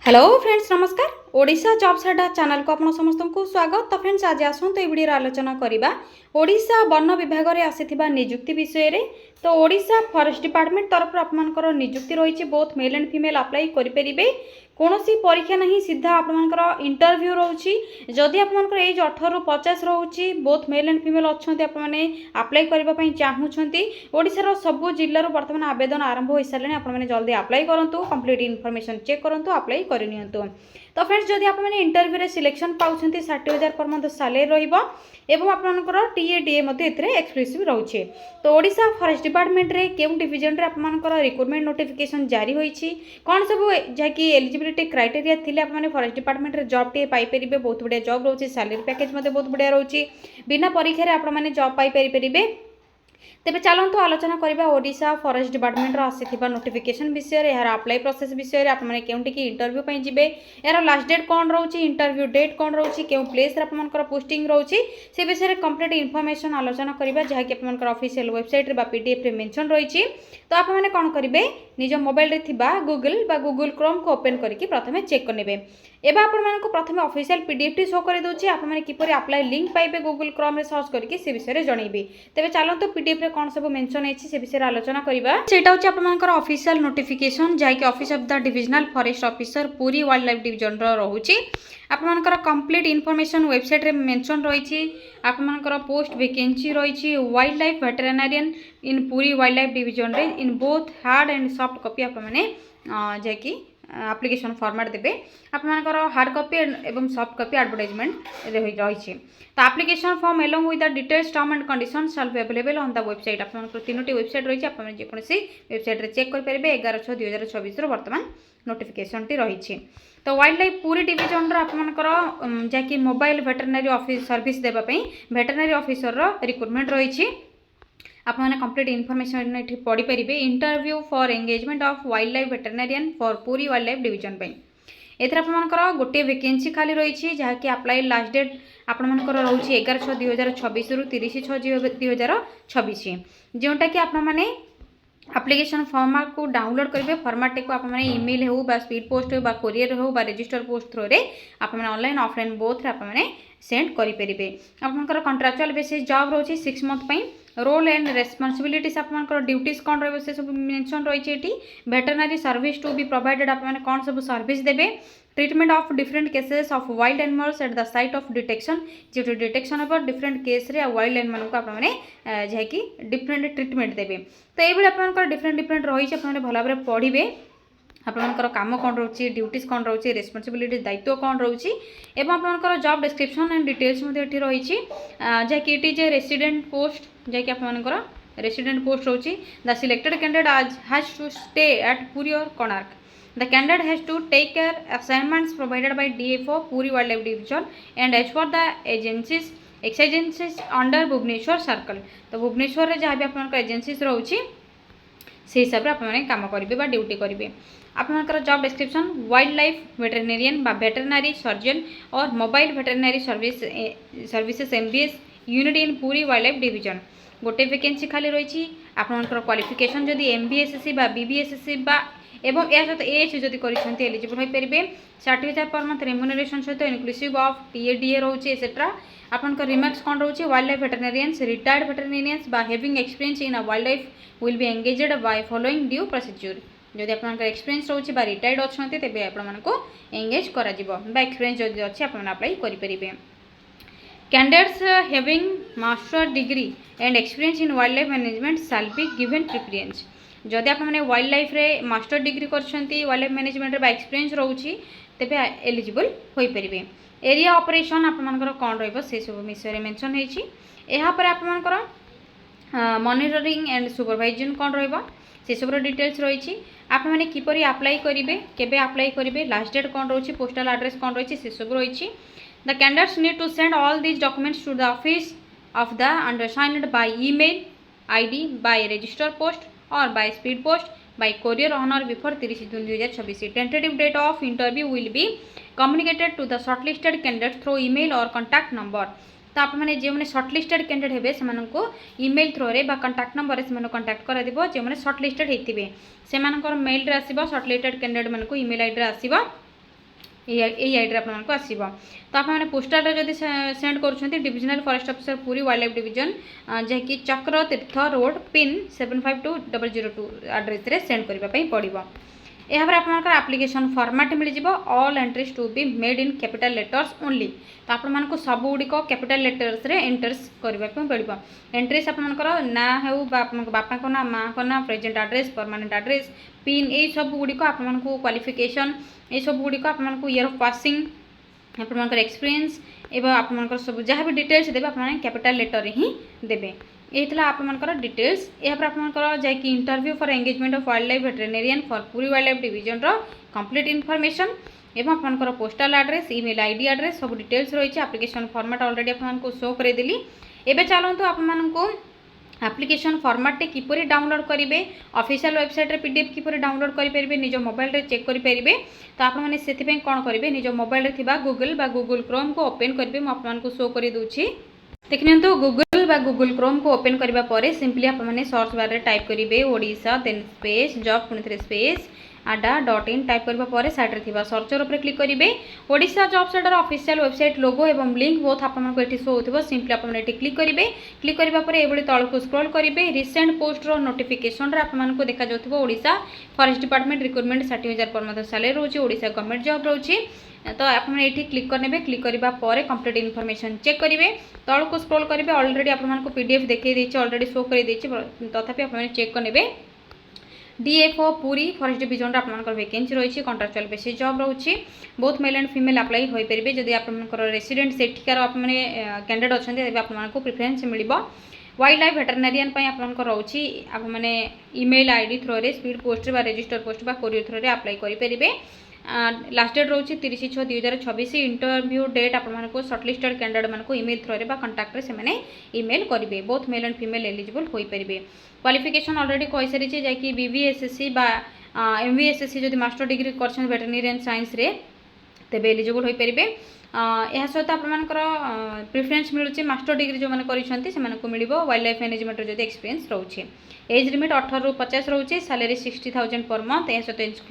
Hello friends नमस्कार। Odisha jobs अड्डा channel को आपण समस्त को स्वागत। तो फ्रेंड्स आज आसंतु ए वीडियो आलोचना करिबा ओडिशा वन विभाग रे आसीथिबा नियुक्ति विषय रे। तो ओडिशा फॉरेस्ट डिपार्टमेंट तरफ आपनकर नियुक्ति रही both male and female apply करि परिबे। कोनोसी परीक्षा नहीं, सीधा आपनकर इंटरव्यू रोची। जदि आपनकर एज 18 रु 50 रोची, बोथ मेल एंड फीमेल अच्छे आप अप्लाई करने चाहूँगी। ओडिशार सबु जिल्लार बर्तमान आवेदन आरंभ हो सारे। आपने जल्दी अप्लाई करूँ, कंप्लीट इनफॉरमेशन चेक करूँ, अप्लाई करनी। तो फ्रेंड्स जदि आपने इंटरव्यू रे सिलेक्शन पाउछंती 60,000 पर मंथ सैलरी रहिबो एवं आपनकर टीए डीए मध्ये एथरे एक्सक्लूसिव रहउछि। तो ओडिशा फॉरेस्ट डिपार्टमेंट रे केउ डिवीजन रे आपनकर रिक्रूटमेंट नोटिफिकेशन जारी होईछि। कोन सब जाकी एलिजिबिलिटी क्राइटेरिया थिले आपने फॉरेस्ट डिपार्टमेंट रे जॉब टे पाई परिबे। बहुत बढ़िया जॉब रहउछि, सैलरी पैकेज मध्ये बहुत बढ़िया रहउछि। बिना परीक्षा रे आपण माने जॉब पाई परिबे। तेबे चलतु आलोचना करबा ओडिशा फॉरेस्ट डिपार्टमेंट रो आसीथिबा नोटिफिकेशन विषय रे, यार अप्लाई प्रोसेस विषय रे। आपण माने केउंटी की इंटरव्यू पई जिबे, यार लास्ट डेट कोन रहउछि, इंटरव्यू डेट कोन रहउछि, केउ प्लेस रे आपनकर पोस्टिंग रहउछि, से विषय रे कंप्लीट इन्फॉर्मेशन आलोचना करबा, जहा कि आपनकर ऑफिशियल वेबसाइट रे बा पीडीएफ रे मेंशन रहिछि। तो आपण माने कोन करिवे, निज मोबाइल रे थिबा गूगल क्रोम को ओपन करके प्रथमे चेक करनेबे। एबा आपण मानको प्रथमे ऑफिशियल पीडीएफ टी शो कर दोछि। आपण माने किपरि अप्लाई लिंक पाइबे गूगल क्रोम रे सर्च करके से विषय रे जणैबे। तेबे चलंतु पीडीएफ रे कोन सब मेंशन हेछि से विषय रे आलोचना करिबा। सेटा होछि आपण मानकर ऑफिशियल नोटिफिकेशन, जाय कि office of the divisional forest officer Puri wild life division रो रहउछि। आपण मानकर कंप्लीट इन्फॉर्मेशन वेबसाइट रे मेंशन रहिछि। आपण मानकर पोस्ट वैकेंसी रहिछि wild life veterinarian in Puri wild life division रे in both hard and soft copy आपण माने जाय कि एप्लिकेशन फॉर्मेट देबे। आपनकर हार्ड कॉपी एवं सॉफ्ट कॉपी एडवर्टाइजमेंट रही। तो application form along with the details term and conditions shall be available on the website. आपनकर तीनोटी वेबसाइट रही, आप जेकोसी वेबसाइट रे चेक कर परिबे। 11/6/2024 रो वर्तमान नोटिफिकेशन टी रही। तो वाइल्ड लाइफ पूरी डिवीजन रो आपनकर जाकी मोबाइल वेटरनरी ऑफिस सर्विस देबा पई वेटरनरी ऑफिसर रो रिक्रूटमेंट रही। आप कंप्लीट इनफॉरमेशन ये पढ़ी पारे। Interview for engagement of wild life veterinarian for Puri wild life division पे एथर आपनकर गोटे वैकेंसी खाली रही, जहाँकि अप्लाई लास्ट डेट आपनकर रोचे 11/6/2024 रु 30/6/2026, जोटा कि आप एप्लिकेशन फॉर्म को डाउनलोड करेंगे। फॉर्मेट को आप ईमेल हो बा स्पीड पोस्ट हो बा कोरियर हो बा रजिस्टर पोस्ट थ्रो रे आप ऑनलाइन ऑफलाइन बोथ रे आप सेंड करेंगे। आपनकर कॉन्ट्रैक्चुअल बेसिस जॉब रोचे 6 मंथ पई। रोल एंड रेस्पॉन्सिबिलिटीज आपनकर ड्यूटीज कौन रही से सब मेंशन रही। Veterinary service to be provided आप कौन सब सर्विस देबे। Treatment of different cases of wild animals at the site of detection, जो डिटेक्शन हम डिफरेंट केस रे वाइल्ड एनिमल को आपने जहाँकि डिफरेंट ट्रीटमेंट देबे। तो ये आपनकर डिफरेंट रही भल भाव पढ़े। आपनकर काम कौन रोचे, ड्यूटीज कौन रोचे, रेस्पॉन्सिबिलिटी दायित्व कौन रोचे एवं आपनकर जॉब डिस्क्रिप्शन एंड डिटेल्स ये रही। जहाँकि it is a resident post, जहाँकि आपनकर रेसिडेंट पोस्ट रोचे। The selected candidate has to stay at Puri और Konark. The candidate has to take care assignments provided by DFO Puri Wildlife Division and as for the agencies under Bhubaneswar circle. तो भुवनेश्वर रे जहाँ भी आपनकर agencies रोची से हिसाब से आपने काम करेंगे बा ड्यूटी करेंगे। आपनकर जॉब डिस्क्रिप्शन वाइल्ड लाइफ वेटरनरियन बा वेटरनरी सर्जन और mobile veterinary services MBS unit in पूरी वाइल्ड लाइफ डिवीजन गोटे वैकेंसी खाली रही। आपनकर क्वालिफिकेशन जदि MBSC बा BBSC बा एवं या सहित एएच जदि करछन्ते एलिजिबल होई परिबे। 60,000 पर मंथ रेम्युनरेशन सहित इनक्लूसिव ऑफ टीएडीए रोचे एसेट्रा। आपनकर रिमार्क्स कौन रोचे, वाइल्ड लाइफ वेटरनरियंस रिटायर्ड वेटरनरियंस बा having experience in a wild life will be engaged by following due procedure. जदि आपनकर एक्सपीरियंस रोचे बा रिटायर्ड अछन्ते तेबे आपण मानको एंगेज करा जिवो बा एक्सपीरियंस जदि अछि आपण अप्लाई करि परिबे। Candidates having master degree and experience in wild life management shall be given preference. जदि आप वाइल्ड लाइफ रे मास्टर डिग्री करछन्ती वाइल्ड लाइफ मैनेजमेंट रे बा एक्सपीरियंस रहउछि तेबे एलिजिबल होई परिबे। एरिया ऑपरेशन आपनकर कोन रहइबो से सब विषय रे मेंशन हेछि। एहा पर आपनकर मॉनिटरिंग एंड सुपरवाइजन कोन रहइबो से सब डिटेल्स रहिछि। आप माने किपरि अप्लाई करिवे, केबे अप्लाई करिवे, लास्ट डेट कोन रहउछि, पोस्टल एड्रेस कोन रहिछि से सब रहिछि। The candidates need to send all these documents to the office of the undersigned by email ID by register post or by speed post by courier on or before 30 June 2026. Tentative date of interview will be communicated to the shortlisted candidates through email or contact number. तो आप मैंने जो मैंने shortlisted candidate हे से email throw रे बा contact number से contact कर दिबो। जो मैंने शॉर्टलिस्टेड होते से मेल रे आसीबो, शॉर्टलिस्टेड कैंडिडेट मानक ईमेल आईडी रे आसीबो। यही आईडी आपको आसो। तो आपने पोस्टाल जब सेंड कर divisional forest officer Puri wild life division जैकि Chakra Tirtha road pin 752002 address रे सेंड करने पड़ो। यहाँ पर आप्लिकेशन फॉर्मेट मिल जाव all entries to be made in capital letters only. तो आपको सबुगुड़िक कैपिटल लेटर्स रे एंटर्स करने पड़ो। एंट्रीज आपंकर ना हो बापा ना माँ का ना present address permanent address pin यही सब गुड़िक आपको क्वालिफिकेशन ये सब गुड़िक आपको ईयर ऑफ पासिंग आपंकर एक्सपीरियंस एवं आपंकर सब जहाँ भी डिटेल्स देवे आप कैपिटल लेटर ही देवे। ये आपंकर डिटेल्स यहाँ पर आपंकर जैकि interview for engagement of wild life veterinarian for Puri wild life division complete information एवं आपंकर postal address email ID address सब डिटेल्स रही है। एप्लिकेशन फॉर्मेट ऑलरेडी आपको शो करदेली। एवं चलतु आपको एप्लिकेशन फॉर्मेट किपरि डाउनलोड करेंगे ऑफिशियल वेबसाइट रे पीडीएफ किपरि डाउनलोड करेंगे निज मोबाइल रे चेक करेंगे। तो आपने से कौन करेंगे निज मोबाइल रे गूगल बा गूगल क्रोम को ओपन करेंगे। मुझे आपको शो कर दूसरी देखिए गूगल बा गूगल क्रोम को ओपन करने पर सिंपली आपने सर्च बार रे टाइप करेंगे ओडिशा देन स्पेस जॉब पुणी स्पेस ada.in टाइप करने पर साइड रे सर्चर उपर क्लिक करेंगे। Odisha job centre official website logo एवं लिंक बोथ आपको ये शो होगा। सिंपली आपने क्लिक करेंगे। क्लिक करने पर ये तौक स्क्रॉल करेंगे रिसेंट पोस्ट नोटिफिकेशन आपको देखा जाऊँ ओडिशा फॉरेस्ट डिपार्टमेंट रिक्रुटमेंट 60,000 पर मत सैलरी रोचे ओडिशा गवर्नमेंट जॉब रोचे। तो आपने ये क्लिक करने क्लिक करने पर कंप्लीट इनफॉरमेशन चेक करेंगे तौक स्क्रॉल करेंगे। ऑलरेडी आपको पीडीएफ देखिए ऑलरेडी शो कर तथापि आपने चेक करेंगे डीएफओ पुरी फॉरेस्ट डिवीजन आपंकर वैकेंसी रही है कॉन्ट्रैक्चुअल बेसिस जॉब रोचे both male and female apply हो पारे। जदि आपंकर रेसिडेंट सेठिकार आपने कैंडिडेट अच्छा तेज आपको प्रिफरेन्स मिल। वाइल्ड लाइफ वेटरनेरियन आपंकर रोचे आपने ईमेल आईडी थ्रो रे स्पीड पोस्ट बा रजिस्टर पोस्ट बा कोरियर थ्रो रे अप्लाई करेंगे। लास्ट डेट रोचे 30/6/2026 इंटरव्यू डेट आपको सर्टलिस्टेड कैंडिडेट मानक ईमेल थ्रो रे कंटाक्ट से ईमेल करेंगे। Both male and female eligible हो पारे। क्वालिफिकेशन ऑलरेडी कही सारी जैकि बीबीएसएससी बा एमबीएसएससी जब मास्टर डिग्री कर वेटरनेरियन साइंस रे तेबे एलिजिबल हो पारे। यह सहित आपंकर प्रिफरेन्स मिलूँ मास्टर डिग्री जो मैंने मिल वाइल्ड लाइफ मैनेजमेंट जो एक्सपीरियंस रोचे। एज लिमिट 18 ରୁ 50 रोचे सैलरी 60,000 पर मंथ। यह सहित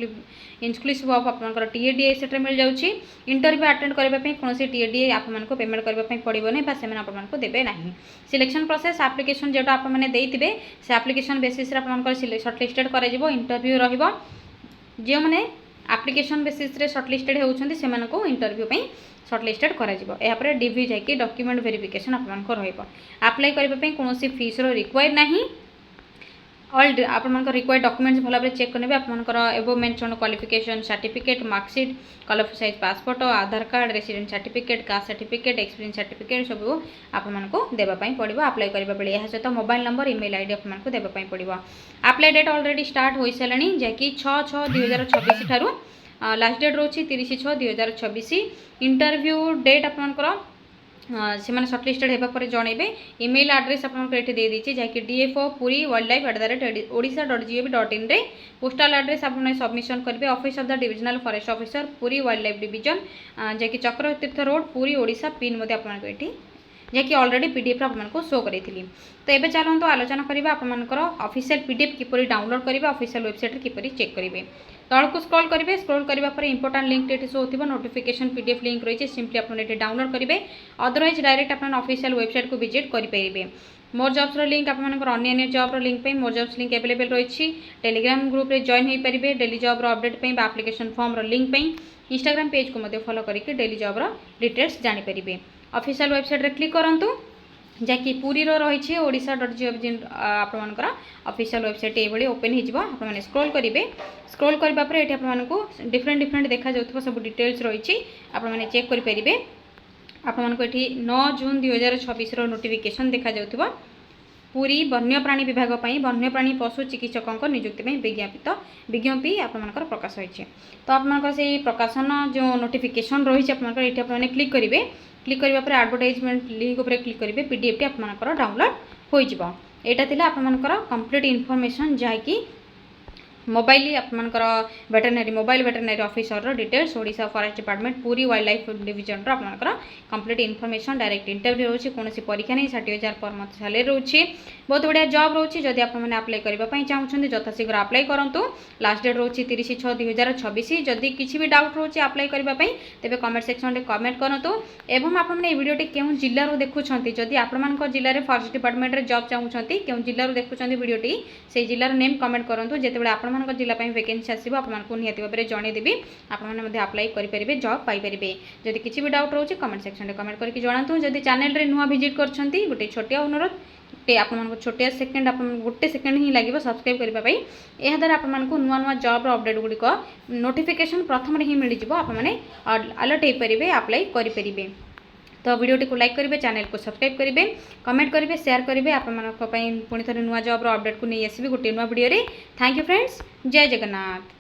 इंक्लूसिव ऑफ आपंकर टीएडीए से मिल जाऊँगी। इंटरव्यू अटेंड करने कौन टीएडीए आपको पेमेंट करने पड़ो ना आपको देवे ना। सिलेक्शन प्रोसेस एप्लिकेशन जो आपने देते से एप्लिकेशन बेसिस आपंकर सर्टलिस्टेड कर इंटरव्यू जो मैंने एप्लिकेशन बेसिस सर्टलिस्टेड होती से इंटरव्यू सर्टलिस्टेड कर डीवी जाकि डॉक्यूमेंट वेरिफिकेशन आपको अप्लाई करने कौन फीस रिक्वायर ना। ऑल आपंकर रिक्वायर्ड डॉक्यूमेंट्स भल भाव चेक करेंगे आपंकर above mention qualification certificate marksheet colour size passport Aadhaar card resident certificate caste certificate experience certificate सब आपको देवाई पड़ो अप्लाई करने बेले। यह सहित मोबाइल नंबर ईमेल आईडी आपको देवाई पड़ो। अप्लाई डेट ऑलरेडी स्टार्ट हो सारे जैकि 6/6/2026 ठारू लास्ट डेट रोची 30/6/2026। इंटरव्यू डेट आपंकर से सर्टलिस्टेड होगापर जनइबे। ईमेल एड्रेस आपको ये देदेचे जैकि DFO Puri wild life @odisha.gov.in रे पोस्टाल एड्रेस आप सबमिशन करेंगे। Office of the divisional forest officer Puri wild life division जैकि चक्र तीर्थ रोड पुरी ओडिशा पिन आपको ये जैकि ऑलरेडी पीडीएफ आपको शो करी। तो ये चलते आलोचना करवा आपंकर ऑफिशियल पीडीएफ किपरि डाउनलोड करेंगे ऑफिशियल वेबसाइट किपरि चेक करेंगे। तौक स्क्रॉल करेंगे स्क्रॉल करने इंपोर्टाट लिंक ये शो हो नोटिफिकेशन पीडीएफ लिंक रही है सिंपली आपने डाउनलोड करेंगे। अदरवाइज डायरेक्ट अपना ऑफिशियल वेबसाइट को विजिट करेंगे। मोर जॉब्स लिंक आपंकर अन्य job link more jobs link available रही टेलीग्राम ग्रुप रे जॉइन हो पारे daily job update application form link Instagram page को फॉलो करके डेली जॉब डिटेल्स जानीपर। ऑफिशियल वेबसाइट रे क्लिक करूँ जैकि पुरी रही odisha.gov.in आपंकर ऑफिशियल वेबसाइट ये ओपन हो स्क्रॉल करेंगे। स्क्रॉल करने ये आपको डिफरेंट डिफरेंट देखा जाऊँ सब डिटेल्स रही आपने चेक करेंगे। आपको ये 9 जून 2026 नोटिफिकेशन देखा जाऊँ पुरी वन्यप्राणी विभाग वन्यप्राणी पशु चिकित्सकों नियुक्ति विज्ञप्ति आपंकर प्रकाश होती। तो आपंकर से प्रकाशन जो नोटिफिकेशन रही है ये आपने क्लिक करेंगे। क्लिक करने पर एडवर्टाइजमेंट लिंक उपर क्लिक करेंगे पीडीएफ टी आपंकर डाउनलोड हो। यहाँ आपंकर कंप्लीट इनफॉरमेशन जहाँकि मोबाइल आपंकर veterinary mobile veterinary officer details Odisha forest department पूरी वाइल्ड लाइफ डिवीजन आपंकर कंप्लीट इनफॉरमेशन डायरेक्ट इंटरव्यू रोचे कौन परीक्षा नहीं 60,000 पर मंथ सैलरी रोचे बहुत बढ़िया जॉब रोचे जदि आपने अप्लाई करने चाहते यथाशीघ्र अप्लाई करूँ लास्ट डेट रोचे 30/6/2026 जदि किसी भी डाउट रोचे अप्लाई करने तेज कमेंट सेक्शन में कमेंट करूँ एवं आपने भिडियो क्यों जिलूर देखुं जदि आपण जिले में फॉरेस्ट डिपार्टमेंट में जॉब चाहते क्यों जिलूर देखुं भिडियो से जिलार नेम कमेंट करूँ जिते आपण जिला वैकेंसी आसो आपको निहत भाव में जनईदेवी आपने अप्लाई करेंगे जॉब पाइपर जदि किसी भी डाउट रोचे कमेंट सेक्शन में कमेंट करके जनातु जदि चैनल रे नुआ विजिट कर गोटे छोटिया अनुरोध आपको छोटिया सेकेंड गोटे सेकेंड ही लगे सब्सक्राइब करने यह द्वारा आपको नुआ नुआ जॉब अपडेट गुड़िक नोटिफिकेशन प्रथम ही मिल जाव आपने अलर्ट हो पारे अप्लाई करेंगे तो वीडियो को लाइक करेंगे चैनल को सब्सक्राइब करेंगे कमेंट करेंगे शेयर करेंगे आपंप पुणी थे नुआ जॉब अपडेट को नहीं आसबि गोटे नुआ वीडियो थैंक यू फ्रेंड्स जय जगन्नाथ।